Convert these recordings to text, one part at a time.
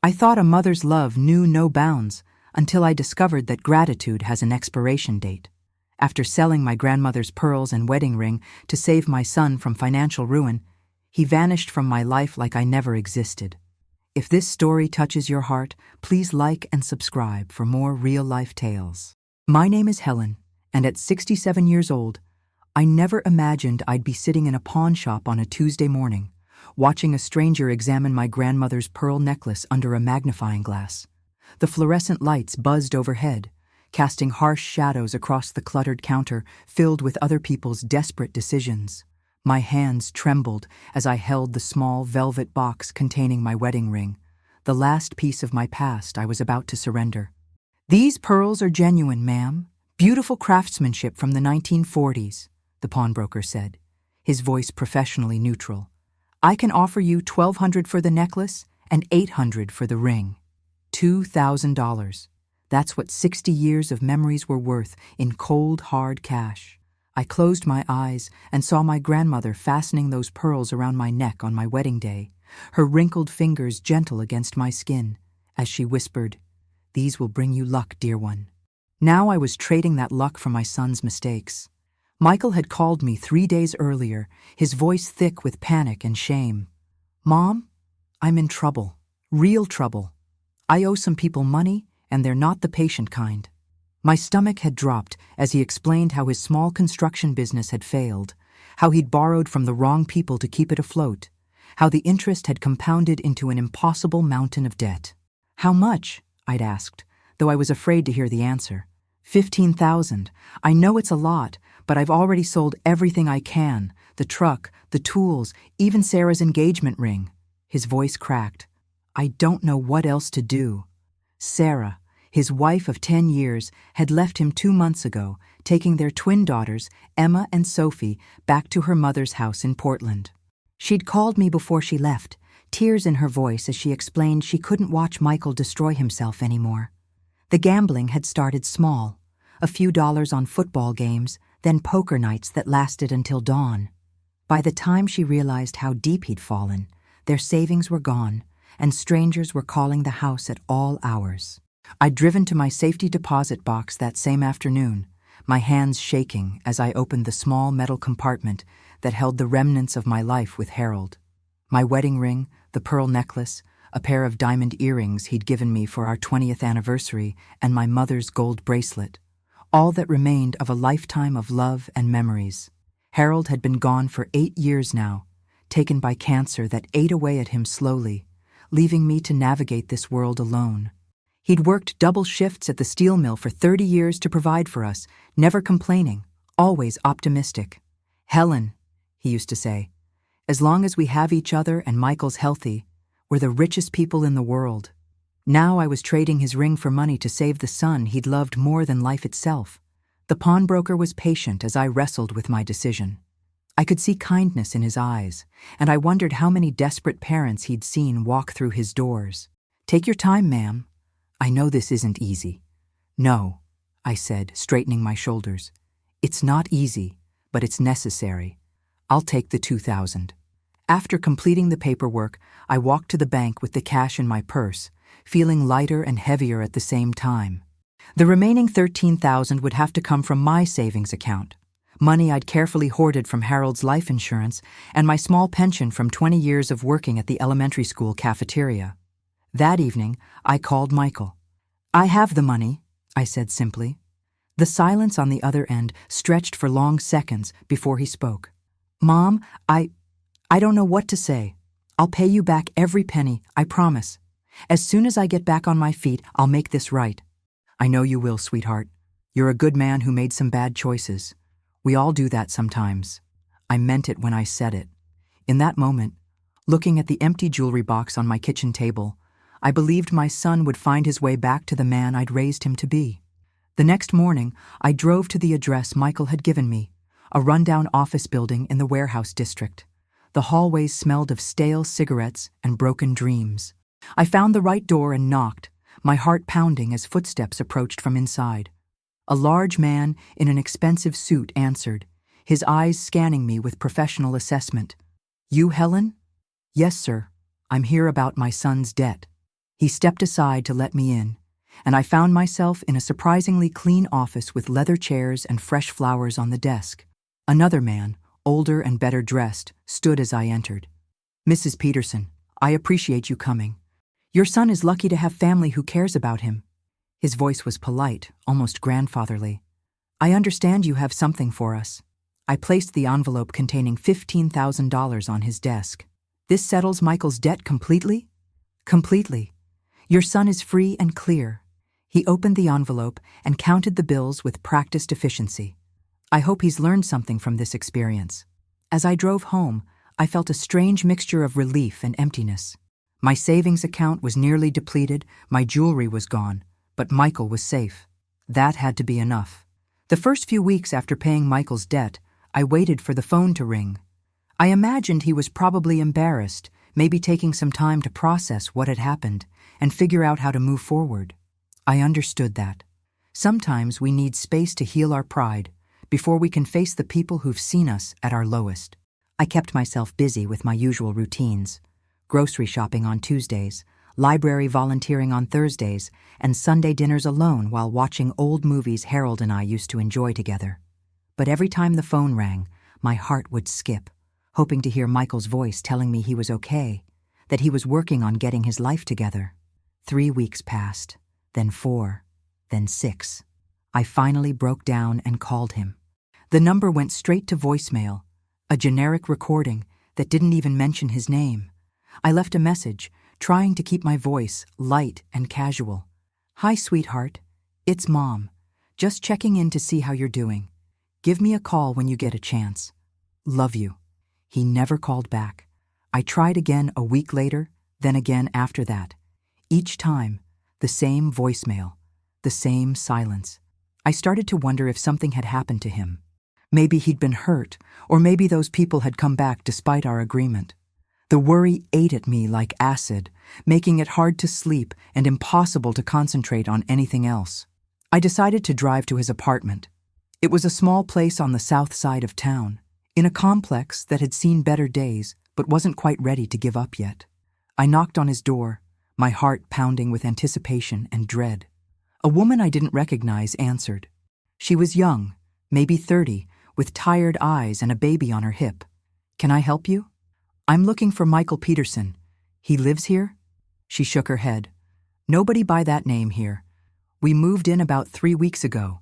I thought a mother's love knew no bounds until I discovered that gratitude has an expiration date. After selling my grandmother's pearls and wedding ring to save my son from financial ruin, he vanished from my life like I never existed. If this story touches your heart, please like and subscribe for more real-life tales. My name is Helen, and at 67 years old, I never imagined I'd be sitting in a pawn shop on a Tuesday morning, watching a stranger examine my grandmother's pearl necklace under a magnifying glass. The fluorescent lights buzzed overhead, casting harsh shadows across the cluttered counter filled with other people's desperate decisions. My hands trembled as I held the small velvet box containing my wedding ring, the last piece of my past I was about to surrender. "These pearls are genuine, ma'am. Beautiful craftsmanship from the 1940s, the pawnbroker said, his voice professionally neutral. "I can offer you $1,200 for the necklace and $800 for the ring. $2,000. That's what 60 years of memories were worth in cold, hard cash." I closed my eyes and saw my grandmother fastening those pearls around my neck on my wedding day, her wrinkled fingers gentle against my skin, as she whispered, "These will bring you luck, dear one." Now I was trading that luck for my son's mistakes. Michael had called me 3 days earlier, his voice thick with panic and shame. "Mom, I'm in trouble. Real trouble. I owe some people money, and they're not the patient kind." My stomach had dropped as he explained how his small construction business had failed, how he'd borrowed from the wrong people to keep it afloat, how the interest had compounded into an impossible mountain of debt. "How much?" I'd asked, though I was afraid to hear the answer. "15,000. I know it's a lot, but I've already sold everything I can, the truck, the tools, even Sarah's engagement ring." His voice cracked. "I don't know what else to do." Sarah, his wife of 10 years, had left him 2 months ago, taking their twin daughters, Emma and Sophie, back to her mother's house in Portland. She'd called me before she left, tears in her voice as she explained she couldn't watch Michael destroy himself anymore. The gambling had started small, a few dollars on football games, then poker nights that lasted until dawn. By the time she realized how deep he'd fallen, their savings were gone, and strangers were calling the house at all hours. I'd driven to my safety deposit box that same afternoon, my hands shaking as I opened the small metal compartment that held the remnants of my life with Harold. My wedding ring, the pearl necklace, a pair of diamond earrings he'd given me for our 20th anniversary, and my mother's gold bracelet. All that remained of a lifetime of love and memories. Harold had been gone for 8 years now, taken by cancer that ate away at him slowly, leaving me to navigate this world alone. He'd worked double shifts at the steel mill for 30 years to provide for us, never complaining, always optimistic. "Helen," he used to say, "as long as we have each other and Michael's healthy, we're the richest people in the world." Now I was trading his ring for money to save the son he'd loved more than life itself. The pawnbroker was patient as I wrestled with my decision. I could see kindness in his eyes, and I wondered how many desperate parents he'd seen walk through his doors. "Take your time, ma'am. I know this isn't easy." "No," I said, straightening my shoulders. "It's not easy, but it's necessary. I'll take the 2,000. After completing the paperwork, I walked to the bank with the cash in my purse, feeling lighter and heavier at the same time. The remaining 13,000 would have to come from my savings account, money I'd carefully hoarded from Harold's life insurance and my small pension from 20 years of working at the elementary school cafeteria. That evening, I called Michael. "I have the money," I said simply. The silence on the other end stretched for long seconds before he spoke. "Mom, I don't know what to say. I'll pay you back every penny, I promise. As soon as I get back on my feet, I'll make this right." "I know you will, sweetheart. You're a good man who made some bad choices. We all do that sometimes." I meant it when I said it. In that moment, looking at the empty jewelry box on my kitchen table, I believed my son would find his way back to the man I'd raised him to be. The next morning, I drove to the address Michael had given me, a rundown office building in the warehouse district. The hallways smelled of stale cigarettes and broken dreams. I found the right door and knocked, my heart pounding as footsteps approached from inside. A large man in an expensive suit answered, his eyes scanning me with professional assessment. "You, Helen?" "Yes, sir. I'm here about my son's debt." He stepped aside to let me in, and I found myself in a surprisingly clean office with leather chairs and fresh flowers on the desk. Another man, older and better dressed, stood as I entered. "Mrs. Peterson, I appreciate you coming. Your son is lucky to have family who cares about him." His voice was polite, almost grandfatherly. "I understand you have something for us." I placed the envelope containing $15,000 on his desk. "This settles Michael's debt completely?" "Completely. Your son is free and clear." He opened the envelope and counted the bills with practiced efficiency. "I hope he's learned something from this experience." As I drove home, I felt a strange mixture of relief and emptiness. My savings account was nearly depleted, my jewelry was gone, but Michael was safe. That had to be enough. The first few weeks after paying Michael's debt, I waited for the phone to ring. I imagined he was probably embarrassed, maybe taking some time to process what had happened and figure out how to move forward. I understood that. Sometimes we need space to heal our pride before we can face the people who've seen us at our lowest. I kept myself busy with my usual routines: grocery shopping on Tuesdays, library volunteering on Thursdays, and Sunday dinners alone while watching old movies Harold and I used to enjoy together. But every time the phone rang, my heart would skip, hoping to hear Michael's voice telling me he was okay, that he was working on getting his life together. 3 weeks passed, then 4, then 6. I finally broke down and called him. The number went straight to voicemail, a generic recording that didn't even mention his name. I left a message, trying to keep my voice light and casual. "Hi, sweetheart. It's Mom. Just checking in to see how you're doing. Give me a call when you get a chance. Love you." He never called back. I tried again a week later, then again after that. Each time, the same voicemail, the same silence. I started to wonder if something had happened to him. Maybe he'd been hurt, or maybe those people had come back despite our agreement. The worry ate at me like acid, making it hard to sleep and impossible to concentrate on anything else. I decided to drive to his apartment. It was a small place on the south side of town, in a complex that had seen better days but wasn't quite ready to give up yet. I knocked on his door, my heart pounding with anticipation and dread. A woman I didn't recognize answered. She was young, maybe 30, with tired eyes and a baby on her hip. "Can I help you?" "I'm looking for Michael Peterson. He lives here?" She shook her head. "Nobody by that name here. We moved in about 3 weeks ago.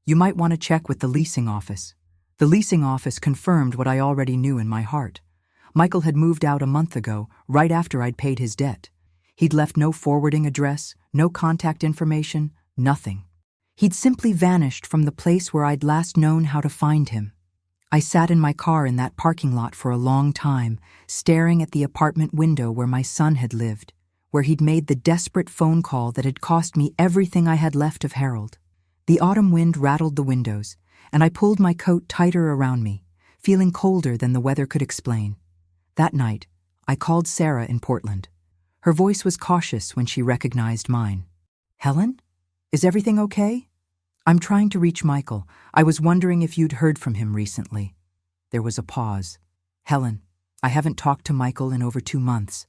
You might want to check with the leasing office." The leasing office confirmed what I already knew in my heart. Michael had moved out a month ago, right after I'd paid his debt. He'd left no forwarding address, no contact information, nothing. He'd simply vanished from the place where I'd last known how to find him. I sat in my car in that parking lot for a long time, staring at the apartment window where my son had lived, where he'd made the desperate phone call that had cost me everything I had left of Harold. The autumn wind rattled the windows, and I pulled my coat tighter around me, feeling colder than the weather could explain. That night, I called Sarah in Portland. Her voice was cautious when she recognized mine. "Helen? Is everything okay? I'm trying to reach Michael. I was wondering if you'd heard from him recently." There was a pause. "Helen, I haven't talked to Michael in over 2 months.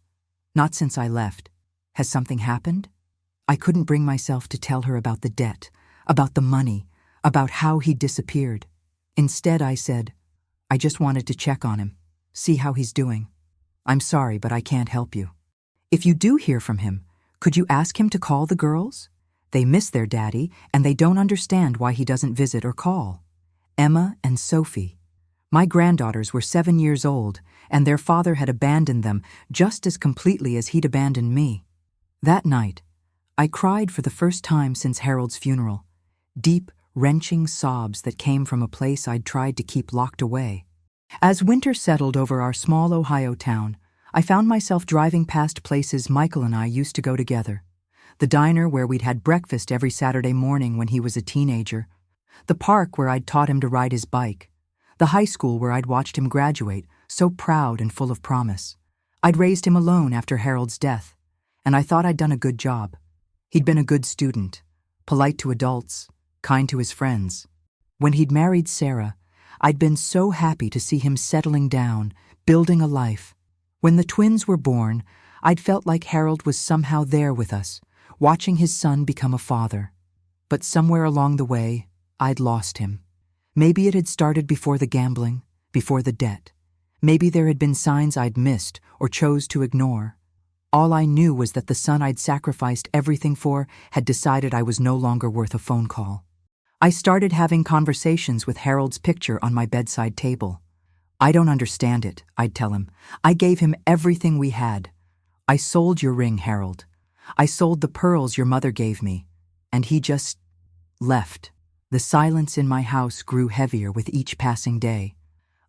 Not since I left. Has something happened?" I couldn't bring myself to tell her about the debt, about the money, about how he'd disappeared. Instead, I said, "I just wanted to check on him, see how he's doing. I'm sorry, but I can't help you. If you do hear from him, could you ask him to call the girls? They miss their daddy, and they don't understand why he doesn't visit or call. Emma and Sophie. My granddaughters were 7 years old, and their father had abandoned them just as completely as he'd abandoned me." That night, I cried for the first time since Harold's funeral. Deep, wrenching sobs that came from a place I'd tried to keep locked away. As winter settled over our small Ohio town, I found myself driving past places Michael and I used to go together. The diner where we'd had breakfast every Saturday morning when he was a teenager. The park where I'd taught him to ride his bike. The high school where I'd watched him graduate, so proud and full of promise. I'd raised him alone after Harold's death, and I thought I'd done a good job. He'd been a good student, polite to adults, kind to his friends. When he'd married Sarah, I'd been so happy to see him settling down, building a life. When the twins were born, I'd felt like Harold was somehow there with us, watching his son become a father. But somewhere along the way, I'd lost him. Maybe it had started before the gambling, before the debt. Maybe there had been signs I'd missed or chose to ignore. All I knew was that the son I'd sacrificed everything for had decided I was no longer worth a phone call. I started having conversations with Harold's picture on my bedside table. "I don't understand it," I'd tell him. "I gave him everything we had. I sold your ring, Harold. I sold the pearls your mother gave me. And he just left." The silence in my house grew heavier with each passing day.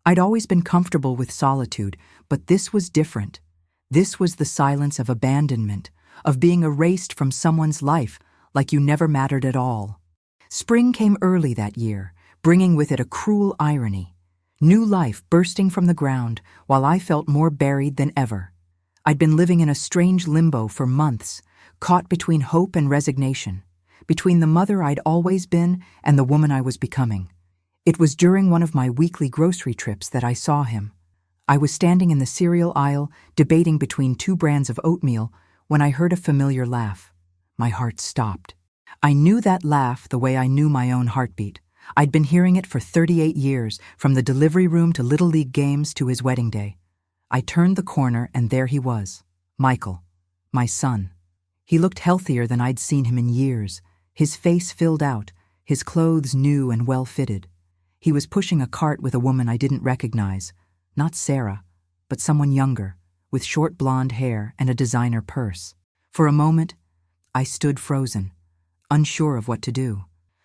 I'd always been comfortable with solitude, but this was different. This was the silence of abandonment, of being erased from someone's life like you never mattered at all. Spring came early that year, bringing with it a cruel irony. New life bursting from the ground while I felt more buried than ever. I'd been living in a strange limbo for months, caught between hope and resignation, between the mother I'd always been and the woman I was becoming. It was during one of my weekly grocery trips that I saw him. I was standing in the cereal aisle, debating between two brands of oatmeal, when I heard a familiar laugh. My heart stopped. I knew that laugh the way I knew my own heartbeat. I'd been hearing it for 38 years, from the delivery room to Little League games to his wedding day. I turned the corner and there he was, Michael, my son. He looked healthier than I'd seen him in years, his face filled out, his clothes new and well-fitted. He was pushing a cart with a woman I didn't recognize, not Sarah, but someone younger, with short blonde hair and a designer purse. For a moment, I stood frozen, unsure of what to do.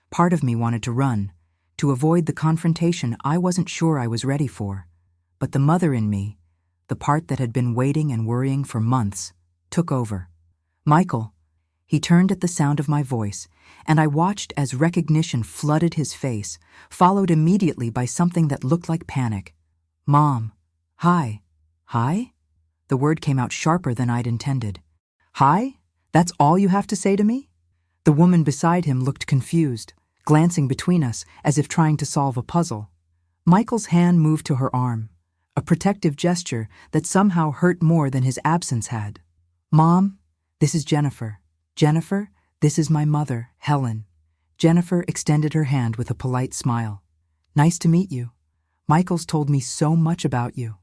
Part of me wanted to run, to avoid the confrontation I wasn't sure I was ready for. But the mother in me, the part that had been waiting and worrying for months, took over. "Michael." He turned at the sound of my voice, and I watched as recognition flooded his face, followed immediately by something that looked like panic. "Mom. Hi." "Hi?" The word came out sharper than I'd intended. "Hi? That's all you have to say to me?" The woman beside him looked confused, glancing between us as if trying to solve a puzzle. Michael's hand moved to her arm, a protective gesture that somehow hurt more than his absence had. "Mom, this is Jennifer. Jennifer, this is my mother, Helen." Jennifer extended her hand with a polite smile. "Nice to meet you. Michael's told me so much about you."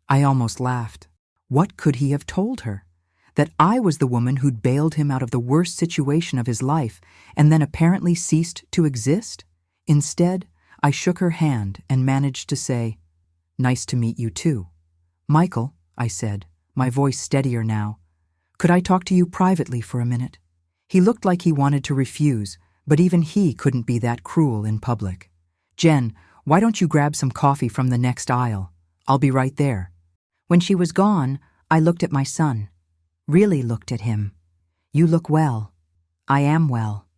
I almost laughed. What could he have told her? That I was the woman who'd bailed him out of the worst situation of his life and then apparently ceased to exist? Instead, I shook her hand and managed to say, "Nice to meet you too." "Michael," I said, my voice steadier now, "could I talk to you privately for a minute?" He looked like he wanted to refuse, but even he couldn't be that cruel in public. "Jen, why don't you grab some coffee from the next aisle? I'll be right there." When she was gone, I looked at my son. Really looked at him. "You look well." "I am well.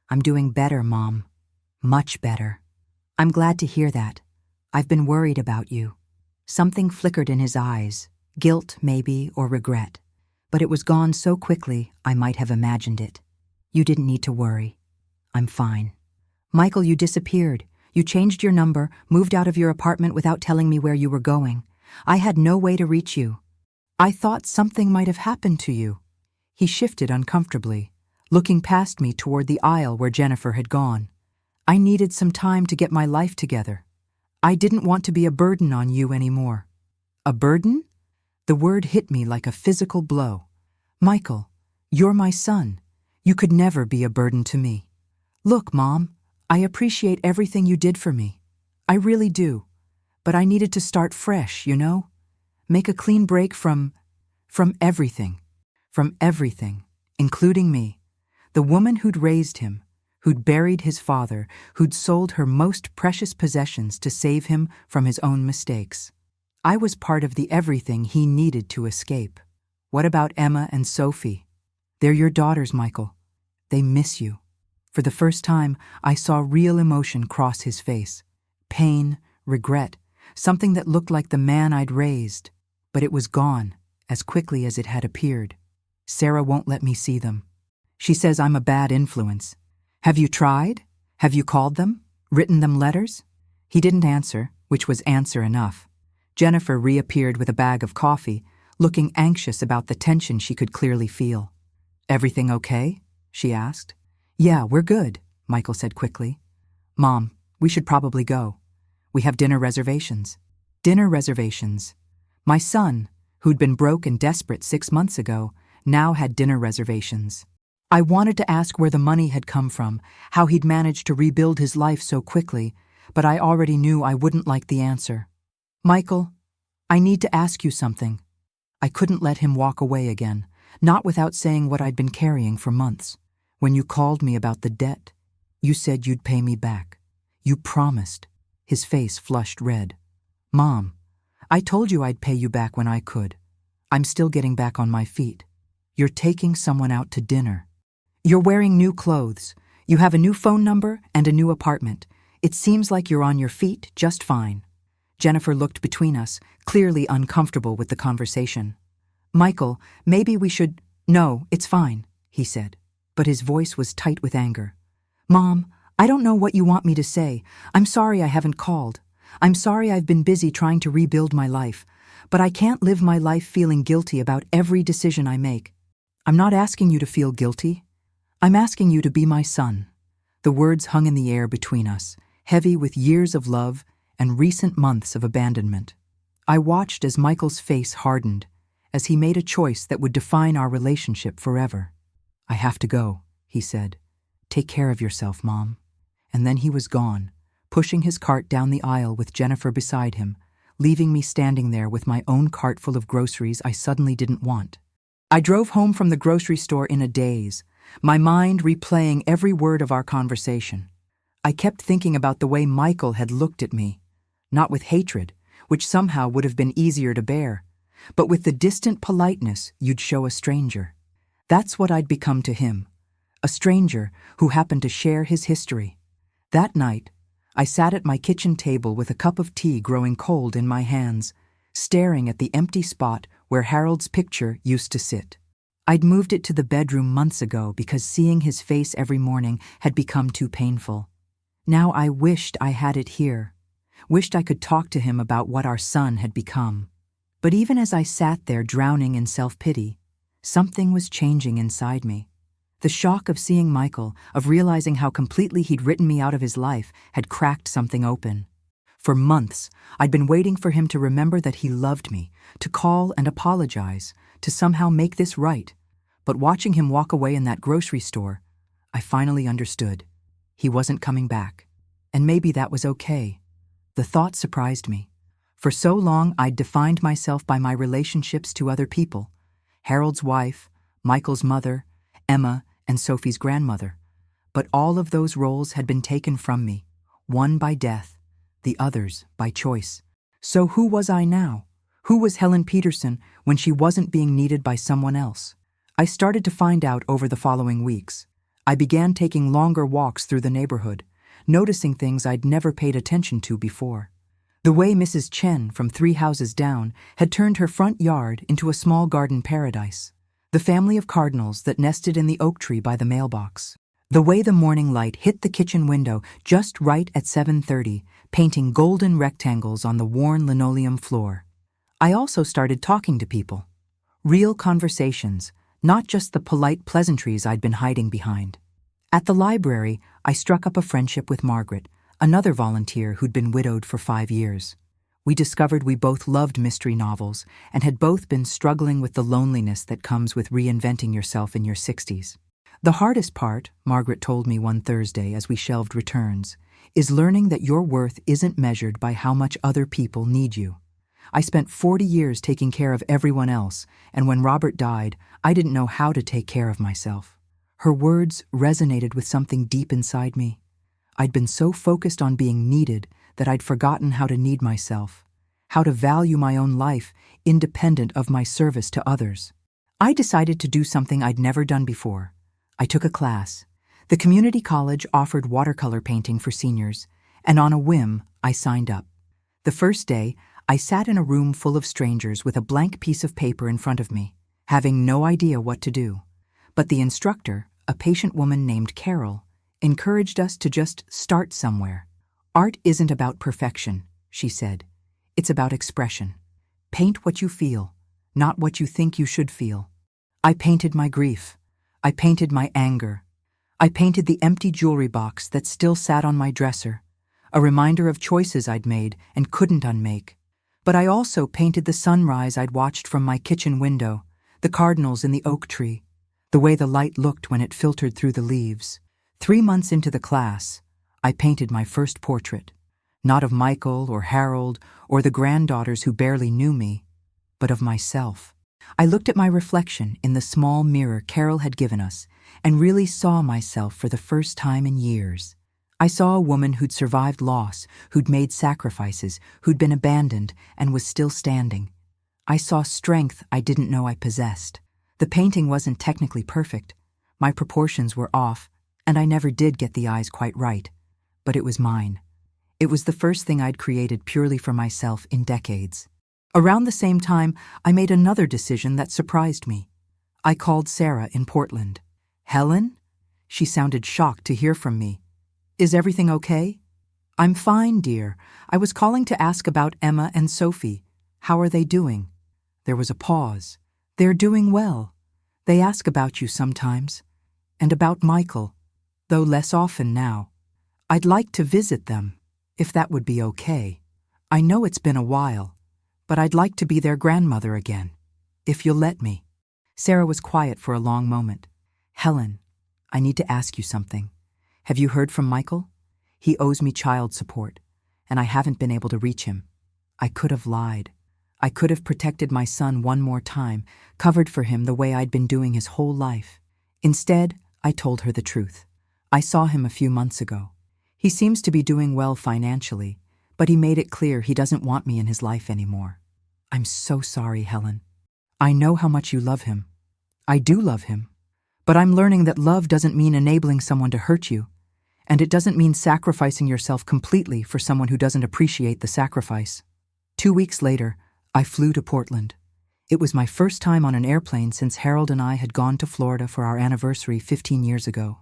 I'm doing better, Mom. Much better." "I'm glad to hear that. I've been worried about you." Something flickered in his eyes, guilt maybe, or regret. But it was gone so quickly I might have imagined it. "You didn't need to worry. I'm fine." "Michael, you disappeared. You changed your number, moved out of your apartment without telling me where you were going. I had no way to reach you. I thought something might have happened to you." He shifted uncomfortably, looking past me toward the aisle where Jennifer had gone. "I needed some time to get my life together. I didn't want to be a burden on you anymore." "A burden?" The word hit me like a physical blow. "Michael, you're my son. You could never be a burden to me. Look, Mom, I appreciate everything you did for me. I really do. But I needed to start fresh, you know? Make a clean break from everything. From everything, including me. The woman who'd raised him, who'd buried his father, who'd sold her most precious possessions to save him from his own mistakes. I was part of the everything he needed to escape. What about Emma and Sophie? They're your daughters, Michael. They miss you." For the first time, I saw real emotion cross his face. Pain, regret, something that looked like the man I'd raised. But it was gone, as quickly as it had appeared. "Sarah won't let me see them. She says I'm a bad influence. Have you tried? Have you called them? Written them letters?" He didn't answer, which was answer enough. Jennifer reappeared with a bag of coffee, looking anxious about the tension she could clearly feel. "Everything okay?" she asked. "Yeah, we're good," Michael said quickly. "Mom, we should probably go. We have dinner reservations." Dinner reservations. My son, who'd been broke and desperate 6 months ago, now had dinner reservations. I wanted to ask where the money had come from, how he'd managed to rebuild his life so quickly, but I already knew I wouldn't like the answer. "Michael, I need to ask you something." I couldn't let him walk away again, not without saying what I'd been carrying for months. "When you called me about the debt, you said you'd pay me back. You promised." His face flushed red. "Mom, I told you I'd pay you back when I could. I'm still getting back on my feet. You're taking someone out to dinner. You're wearing new clothes. You have a new phone number and a new apartment. It seems like you're on your feet just fine." Jennifer looked between us, clearly uncomfortable with the conversation. "Michael, maybe we should—" "No, it's fine," he said, but his voice was tight with anger. "Mom, I don't know what you want me to say. I'm sorry I haven't called. I'm sorry I've been busy trying to rebuild my life, but I can't live my life feeling guilty about every decision I make." "I'm not asking you to feel guilty. I'm asking you to be my son." The words hung in the air between us, heavy with years of love and recent months of abandonment. I watched as Michael's face hardened, as he made a choice that would define our relationship forever. "I have to go," he said. "Take care of yourself, Mom." And then he was gone, pushing his cart down the aisle with Jennifer beside him, leaving me standing there with my own cart full of groceries I suddenly didn't want. I drove home from the grocery store in a daze, my mind replaying every word of our conversation. I kept thinking about the way Michael had looked at me, not with hatred, which somehow would have been easier to bear, but with the distant politeness you'd show a stranger. That's what I'd become to him, a stranger who happened to share his history. That night, I sat at my kitchen table with a cup of tea growing cold in my hands, staring at the empty spot where Harold's picture used to sit. I'd moved it to the bedroom months ago because seeing his face every morning had become too painful. Now I wished I had it here, wished I could talk to him about what our son had become. But even as I sat there drowning in self-pity, something was changing inside me. The shock of seeing Michael, of realizing how completely he'd written me out of his life, had cracked something open. For months, I'd been waiting for him to remember that he loved me, to call and apologize, to somehow make this right. But watching him walk away in that grocery store, I finally understood. He wasn't coming back. And maybe that was okay. The thought surprised me. For so long, I'd defined myself by my relationships to other people: Harold's wife, Michael's mother, Emma, and Sophie's grandmother. But all of those roles had been taken from me, one by death, the others by choice. So who was I now? Who was Helen Peterson when she wasn't being needed by someone else? I started to find out over the following weeks. I began taking longer walks through the neighborhood, noticing things I'd never paid attention to before. The way Mrs. Chen from 3 houses down had turned her front yard into a small garden paradise. The family of cardinals that nested in the oak tree by the mailbox. The way the morning light hit the kitchen window just right at 7:30, painting golden rectangles on the worn linoleum floor. I also started talking to people. Real conversations, not just the polite pleasantries I'd been hiding behind. At the library, I struck up a friendship with Margaret, another volunteer who'd been widowed for 5 years. We discovered we both loved mystery novels and had both been struggling with the loneliness that comes with reinventing yourself in your 60s. The hardest part, Margaret told me one Thursday as we shelved returns, is learning that your worth isn't measured by how much other people need you. I spent 40 years taking care of everyone else, and when Robert died, I didn't know how to take care of myself. Her words resonated with something deep inside me. I'd been so focused on being needed that I'd forgotten how to need myself, how to value my own life independent of my service to others. I decided to do something I'd never done before. I took a class. The community college offered watercolor painting for seniors, and on a whim, I signed up. The first day, I sat in a room full of strangers with a blank piece of paper in front of me, having no idea what to do. But the instructor, a patient woman named Carol, encouraged us to just start somewhere. "Art isn't about perfection," she said. "It's about expression. Paint what you feel, not what you think you should feel. I painted my grief. I painted my anger. I painted the empty jewelry box that still sat on my dresser, a reminder of choices I'd made and couldn't unmake. But I also painted the sunrise I'd watched from my kitchen window, the cardinals in the oak tree, the way the light looked when it filtered through the leaves. 3 months into the class, I painted my first portrait, not of Michael or Harold or the granddaughters who barely knew me, but of myself. I looked at my reflection in the small mirror Carol had given us and really saw myself for the first time in years. I saw a woman who'd survived loss, who'd made sacrifices, who'd been abandoned and was still standing. I saw strength I didn't know I possessed. The painting wasn't technically perfect. My proportions were off, and I never did get the eyes quite right. But it was mine. It was the first thing I'd created purely for myself in decades. Around the same time, I made another decision that surprised me. I called Sarah in Portland. "Helen?" She sounded shocked to hear from me. "Is everything okay?" "I'm fine, dear. I was calling to ask about Emma and Sophie. How are they doing?" There was a pause. "They're doing well. They ask about you sometimes. And about Michael, though less often now. I'd like to visit them, if that would be okay. I know it's been a while, but I'd like to be their grandmother again, if you'll let me." Sarah was quiet for a long moment. "Helen, I need to ask you something. Have you heard from Michael? He owes me child support, and I haven't been able to reach him. I could have lied. I could have protected my son one more time, covered for him the way I'd been doing his whole life. Instead, I told her the truth. I saw him a few months ago. He seems to be doing well financially, but he made it clear he doesn't want me in his life anymore. I'm so sorry, Helen. I know how much you love him. I do love him. But I'm learning that love doesn't mean enabling someone to hurt you, and it doesn't mean sacrificing yourself completely for someone who doesn't appreciate the sacrifice." 2 weeks later, I flew to Portland. It was my first time on an airplane since Harold and I had gone to Florida for our anniversary 15 years ago.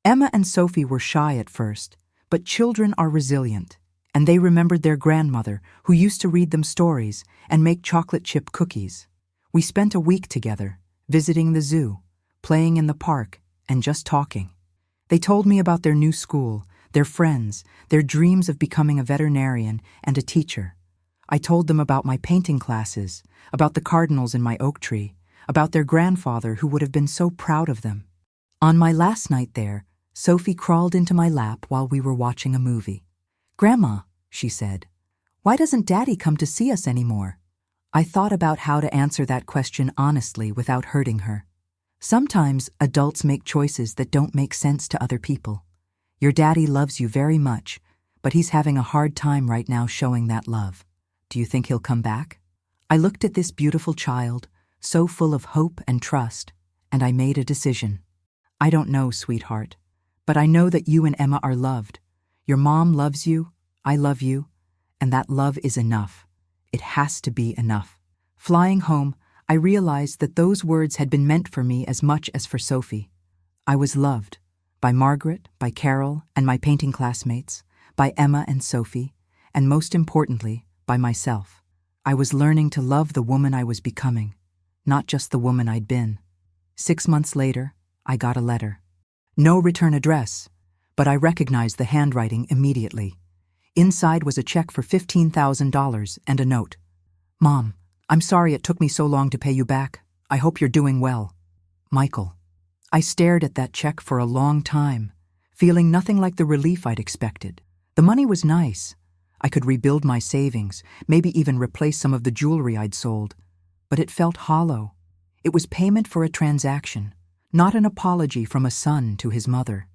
Emma and Sophie were shy at first, but children are resilient, and they remembered their grandmother, who used to read them stories and make chocolate chip cookies. We spent a week together, visiting the zoo, playing in the park, and just talking. They told me about their new school, their friends, their dreams of becoming a veterinarian and a teacher. I told them about my painting classes, about the cardinals in my oak tree, about their grandfather who would have been so proud of them. On my last night there, Sophie crawled into my lap while we were watching a movie. "Grandma," she said, "why doesn't Daddy come to see us anymore?" I thought about how to answer that question honestly without hurting her. Sometimes adults make choices that don't make sense to other people. Your daddy loves you very much, but he's having a hard time right now showing that love. Do you think he'll come back? I looked at this beautiful child, so full of hope and trust, and I made a decision. I don't know, sweetheart, but I know that you and Emma are loved. Your mom loves you, I love you, and that love is enough. It has to be enough. Flying home, I realized that those words had been meant for me as much as for Sophie. I was loved by Margaret, by Carol, and my painting classmates, by Emma and Sophie, and most importantly, by myself. I was learning to love the woman I was becoming, not just the woman I'd been. 6 months later, I got a letter. No return address, but I recognized the handwriting immediately. Inside was a check for $15,000 and a note. "Mom, I'm sorry it took me so long to pay you back. I hope you're doing well. Michael." I stared at that check for a long time, feeling nothing like the relief I'd expected. The money was nice. I could rebuild my savings, maybe even replace some of the jewelry I'd sold. But it felt hollow. It was payment for a transaction, not an apology from a son to his mother.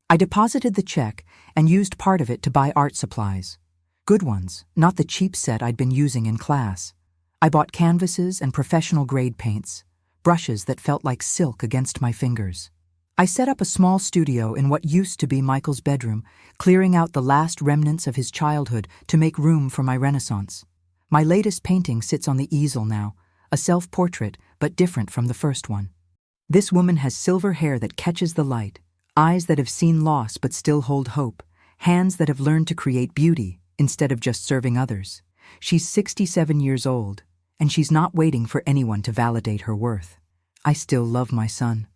I deposited the check and used part of it to buy art supplies. Good ones, not the cheap set I'd been using in class. I bought canvases and professional-grade paints, brushes that felt like silk against my fingers. I set up a small studio in what used to be Michael's bedroom, clearing out the last remnants of his childhood to make room for my Renaissance. My latest painting sits on the easel now, a self-portrait, but different from the first one. This woman has silver hair that catches the light, eyes that have seen loss but still hold hope, hands that have learned to create beauty instead of just serving others. She's 67 years old, and she's not waiting for anyone to validate her worth. I still love my son.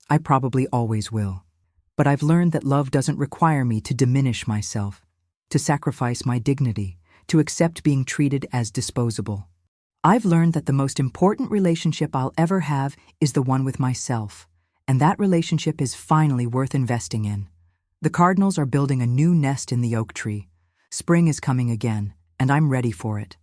I probably always will. But I've learned that love doesn't require me to diminish myself, to sacrifice my dignity, to accept being treated as disposable. I've learned that the most important relationship I'll ever have is the one with myself, and that relationship is finally worth investing in. The cardinals are building a new nest in the oak tree. Spring is coming again, and I'm ready for it.